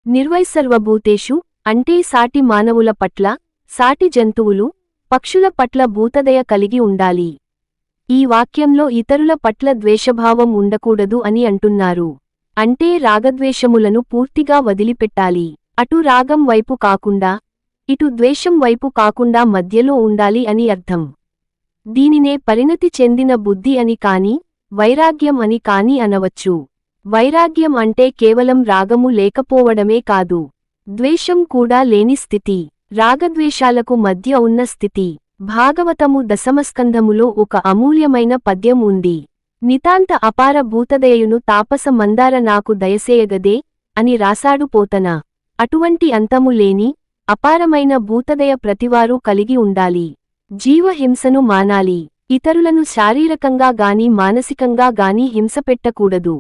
నిర్వైసర్వభూతేషు అంటే సాటి మానవుల పట్ల, సాటి జంతువులు, పక్షుల పట్ల భూతదయ కలిగి ఉండాలి. ఈ వాక్యంలో ఇతరుల పట్ల ద్వేషభావం ఉండకూడదు అని అంటున్నారు. అంటే రాగద్వేషములను పూర్తిగా వదిలిపెట్టాలి. అటు రాగం వైపు కాకుండా, ఇటు ద్వేషం వైపు కాకుండా మధ్యలో ఉండాలి అని అర్థం. దీనినే పరిణతి చెందిన బుద్ధి అని కాని, వైరాగ్యం అని కాని అనవచ్చు. వైరాగ్యం అంటే కేవలం రాగము లేకపోవడమే కాదు, ద్వేషం కూడా లేని స్థితి, రాగద్వేషాలకు మధ్య ఉన్న స్థితి. భాగవతము దశమస్కంధములో ఒక అమూల్యమైన పద్యం ఉంది. నితాంత అపార భూతదయయును తాపస మందార నాకు దయసేయగదే అని రాసాడు పోతన. అటువంటి అంతము లేని, అపారమైన భూతదయ ప్రతివారూ కలిగి ఉండాలి. జీవహింసను మానాలి. ఇతరులను శారీరకంగా గాని మానసికంగా గాని హింసపెట్టకూడదు.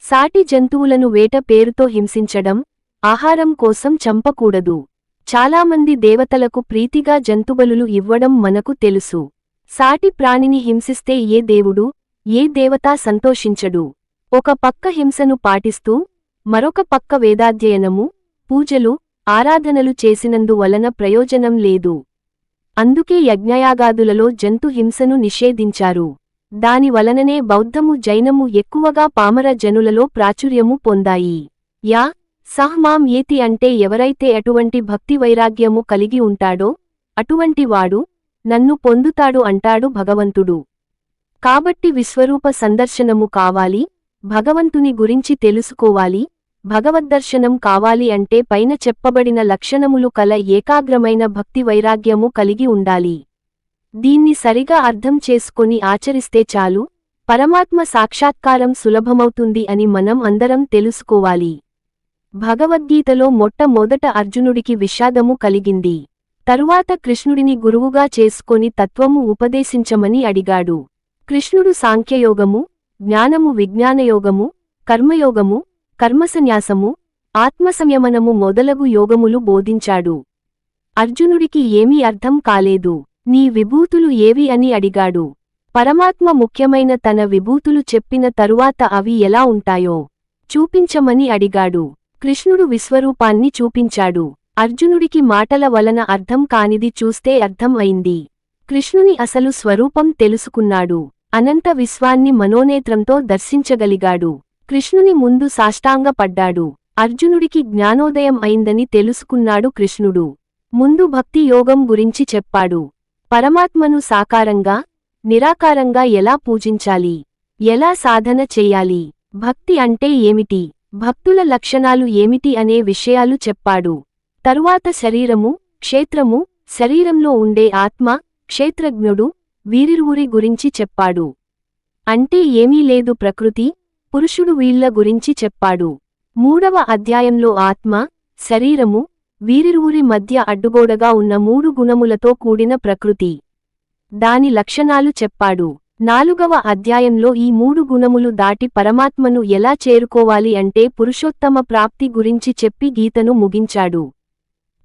సాటి జంతువులను వేట పేరుతో హింసించడం, ఆహారం కోసం చంపకూడదు. చాలామంది దేవతలకు ప్రీతిగా జంతుబలులు ఇవ్వడం మనకు తెలుసు. సాటి ప్రాణిని హింసిస్తే ఏ దేవుడు, ఏ దేవతా సంతోషించడు. ఒక పక్క హింసను పాటిస్తూ, మరొక పక్క వేదాధ్యయనము, పూజలు, ఆరాధనలు చేసినందువలన ప్రయోజనం లేదు. అందుకే యజ్ఞయాగాదులలో జంతు హింసను నిషేధించారు. దాని వలననే బౌద్ధము జైనము ఎక్కువగా పామర జనులలో ప్రాచుర్యము పొందాయి. యా సహ్ మాం ఏతి అంటే ఎవరైతే అటువంటి భక్తి వైరాగ్యము కలిగి ఉంటాడో, అటువంటి వాడు నన్ను పొందుతాడు అంటాడు భగవంతుడు. కాబట్టి విశ్వరూప సందర్శనము కావాలి, భగవంతుని గురించి తెలుసుకోవాలి. భగవద్దర్శనం కావాలి అంటే పైన చెప్పబడిన లక్షణములు కల ఏకాగ్రమైన భక్తి వైరాగ్యము కలిగి ఉండాలి. దీన్ని సరిగా అర్థం చేసుకొని ఆచరిస్తే చాలు, పరమాత్మ సాక్షాత్కారం సులభమవుతుంది అని మనం అందరం తెలుసుకోవాలి. భగవద్గీతలో మొట్టమొదట అర్జునుడికి విషాదము కలిగింది. తరువాత కృష్ణుడిని గురువుగా చేసుకొని తత్వము ఉపదేశించమని అడిగాడు. కృష్ణుడు సాంఖ్యయోగము, జ్ఞానము విజ్ఞానయోగము, కర్మయోగము, కర్మసన్యాసము, ఆత్మసంయమనము మొదలగు యోగములు బోధించాడు. అర్జునుడికి ఏమీ అర్థం కాలేదు. నీ విభూతులు ఏవి అని అడిగాడు. పరమాత్మ ముఖ్యమైన తన విభూతులు చెప్పిన తరువాత అవి ఎలా ఉంటాయో చూపించమని అడిగాడు. కృష్ణుడు విశ్వరూపాన్ని చూపించాడు. అర్జునుడికి మాటల వలన అర్థం కానిది చూస్తే అర్థం అయింది. కృష్ణుని అసలు స్వరూపం తెలుసుకున్నాడు. అనంత విశ్వాన్ని మనోనేత్రంతో దర్శించగలిగాడు. కృష్ణుని ముందు సాష్టాంగపడ్డాడు. అర్జునుడికి జ్ఞానోదయం అయిందని తెలుసుకున్నాడు కృష్ణుడు. ముందు భక్తి యోగం గురించి చెప్పాడు. పరమాత్మను సాకారంగా, నిరాకారంగా ఎలా పూజించాలి, ఎలా సాధన చెయ్యాలి, భక్తి అంటే ఏమిటి, భక్తుల లక్షణాలు ఏమిటి అనే విషయాలు చెప్పాడు. తరువాత శరీరము, క్షేత్రము, శరీరంలో ఉండే ఆత్మ, క్షేత్రజ్ఞుడు, వీరిరువురి గురించి చెప్పాడు. అంటే ఏమీ లేదు, ప్రకృతి, పురుషుడు వీళ్ల గురించి చెప్పాడు. 3వ అధ్యాయంలో ఆత్మ, శరీరము, వీరిరువురి మధ్య అడ్డుగోడగా ఉన్న 3 గుణములతో కూడిన ప్రకృతి, దాని లక్షణాలు చెప్పాడు. 4వ అధ్యాయంలో ఈ 3 గుణములు దాటి పరమాత్మను ఎలా చేరుకోవాలి అంటే పురుషోత్తమ ప్రాప్తి గురించి చెప్పి గీతను ముగించాడు.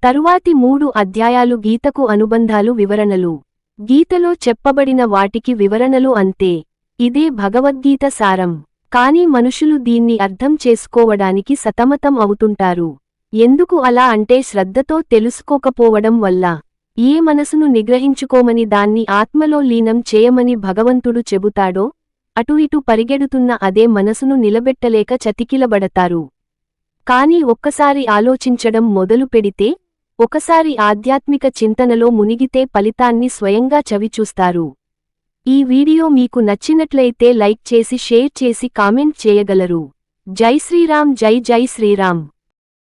తరువాతి 3 అధ్యాయాలు గీతకు అనుబంధాలు, వివరణలు. గీతలో చెప్పబడిన వాటికి వివరణలు అంతే. ఇదే భగవద్గీత సారం. కానీ మనుషులు దీన్ని అర్థం చేసుకోవడానికి సతమతం అవుతుంటారు. ఎందుకు అలా అంటే శ్రద్ధతో తెలుసుకోకపోవడం వల్ల. ఏ మనసును నిగ్రహించుకోమని దాన్ని ఆత్మలో లీనం చేయమని భగవంతుడు చెబుతాడో, అటు ఇటు పరిగెడుతున్న అదే మనసును నిలబెట్టలేక చతికిలబడతారు. కాని ఒక్కసారి ఆలోచించడం మొదలు పెడితే, ఒకసారి ఆధ్యాత్మిక చింతనలో మునిగితే ఫలితాన్ని స్వయంగా చవిచూస్తారు. ఈ వీడియో మీకు నచ్చినట్లయితే లైక్ చేసి, షేర్ చేసి, కామెంట్ చేయగలరు. జై శ్రీరామ్, జై జై శ్రీరామ్.